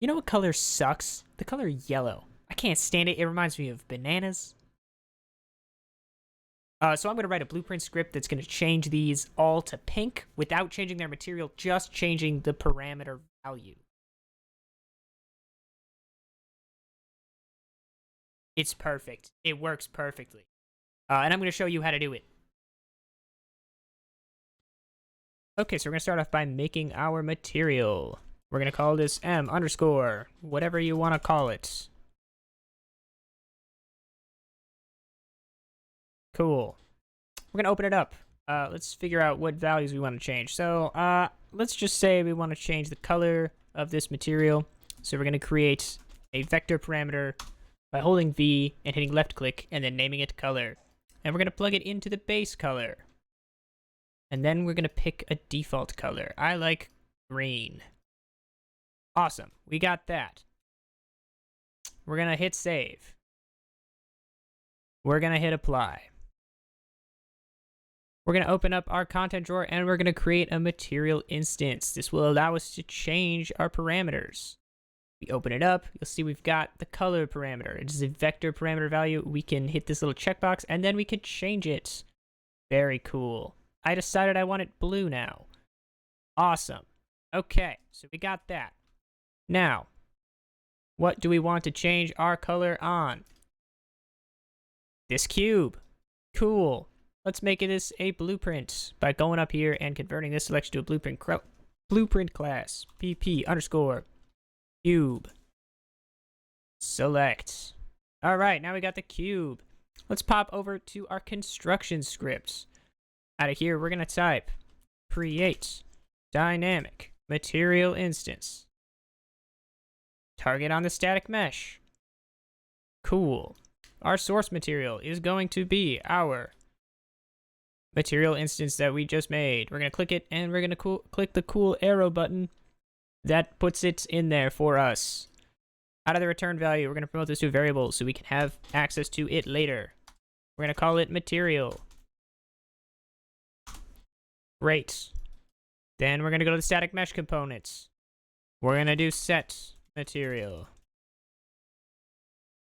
You know what color sucks? The color yellow. I can't stand it. It reminds me of bananas. So I'm going to write a blueprint script that's going to change these all to pink without changing their material, just changing the parameter value. It's perfect. It works perfectly. And I'm going to show you how to do it. Okay, so we're going to start off by making our material. We're going to call this M underscore, whatever you want to call it. Cool. We're going to open it up. Let's figure out what values we want to change. So let's just say we want to change the color of this material. So we're going to create a vector parameter by holding V and hitting left click and then naming it color. And we're going to plug it into the base color. And then we're going to pick a default color. I like green. Awesome. We got that. We're going to hit save. We're going to hit apply. We're going to open up our content drawer and we're going to create a material instance. This will allow us to change our parameters. We open it up, you'll see we've got the color parameter. It is a vector parameter value. We can hit this little checkbox and then we can change it. Very cool. I decided I want it blue now. Awesome. Okay, so we got that. Now, what do we want to change our color on? This cube. Cool. Let's make this a blueprint by going up here and converting this selection to a blueprint class. PP underscore cube. Select. All right, now we got the cube. Let's pop over to our construction script. Out of here, we're going to type create dynamic material instance. Target on the static mesh. Cool. Our source material is going to be our material instance that we just made. We're going to click it and we're going to click the cool arrow button that puts it in there for us. Out of the return value, we're going to promote this to a variable so we can have access to it later. We're going to call it material. Great. Then we're going to go to the static mesh components. We're going to do set material.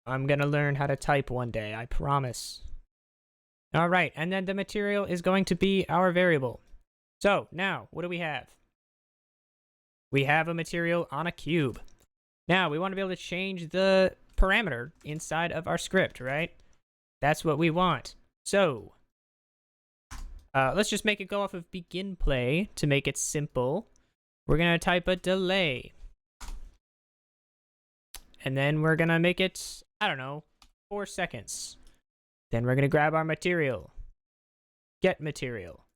I'm going to learn how to type one day, I promise. All right, and then the material is going to be our variable. So now, what do we have? We have a material on a cube. Now, we want to be able to change the parameter inside of our script, right? That's what we want. So, let's just make it go off of begin play to make it simple. We're going to type a delay. And then we're going to make it, I don't know, 4 seconds. Then we're going to grab our material, get material,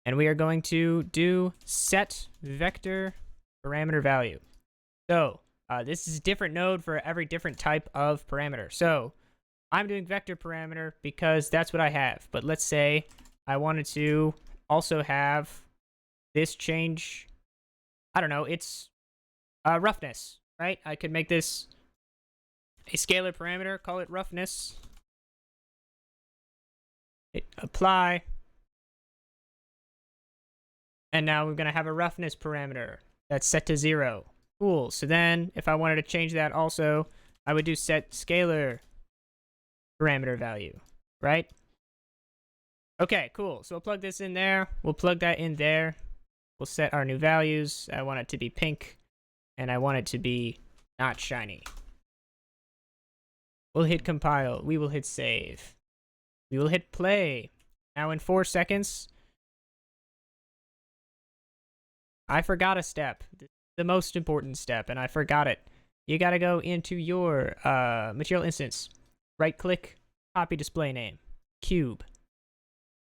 and we are going to do set vector parameter value. So this is a different node for every different type of parameter. So I'm doing vector parameter because that's what I have. But let's say I wanted to also have this change. I don't know. It's roughness, right? I could make this a scalar parameter, call it roughness. Hit apply. And now we're going to have a roughness parameter that's set to 0. Cool. So then if I wanted to change that also, I would do set scalar parameter value, right? Okay, cool. So we'll plug this in there. We'll plug that in there. We'll set our new values. I want it to be pink, and I want it to be not shiny. We'll hit compile. We will hit save. We will hit play. Now in 4 seconds, I forgot a step. The most important step, and I forgot it. You gotta go into your material instance. Right click, copy display name, cube.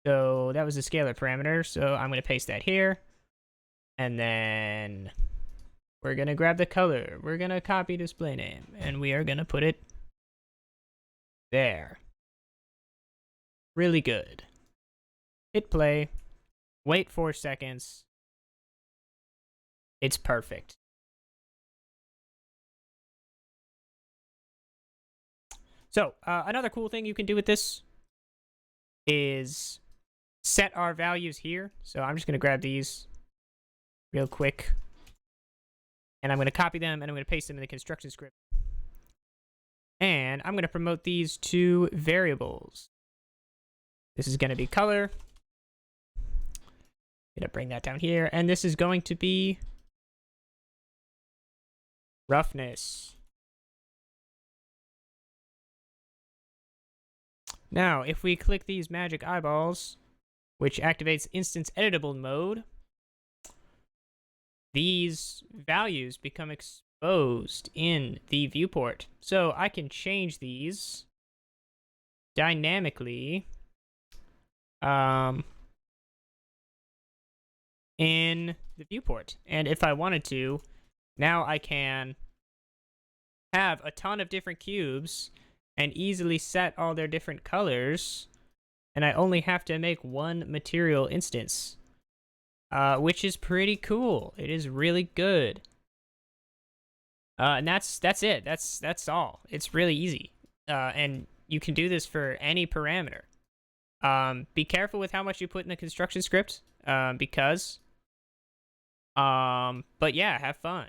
So that was the scalar parameter, so I'm gonna paste that here. And then we're gonna grab the color. We're gonna copy display name, and we are gonna put it there. Really good. Hit play. Wait 4 seconds. It's perfect. So, another cool thing you can do with this is set our values here. So I'm just going to grab these real quick. And I'm going to copy them and I'm going to paste them in the construction script. And I'm going to promote these to variables. This is going to be color. I'm going to bring that down here. And this is going to be roughness. Now, if we click these magic eyeballs, which activates instance editable mode, these values become exposed in the viewport. So I can change these dynamically in the viewport. And if I wanted to, now I can have a ton of different cubes and easily set all their different colors, and I only have to make one material instance, which is pretty cool. It is really good. And that's it. That's all. It's really easy, and you can do this for any parameter. Be careful with how much you put in the construction script, because. But yeah, have fun.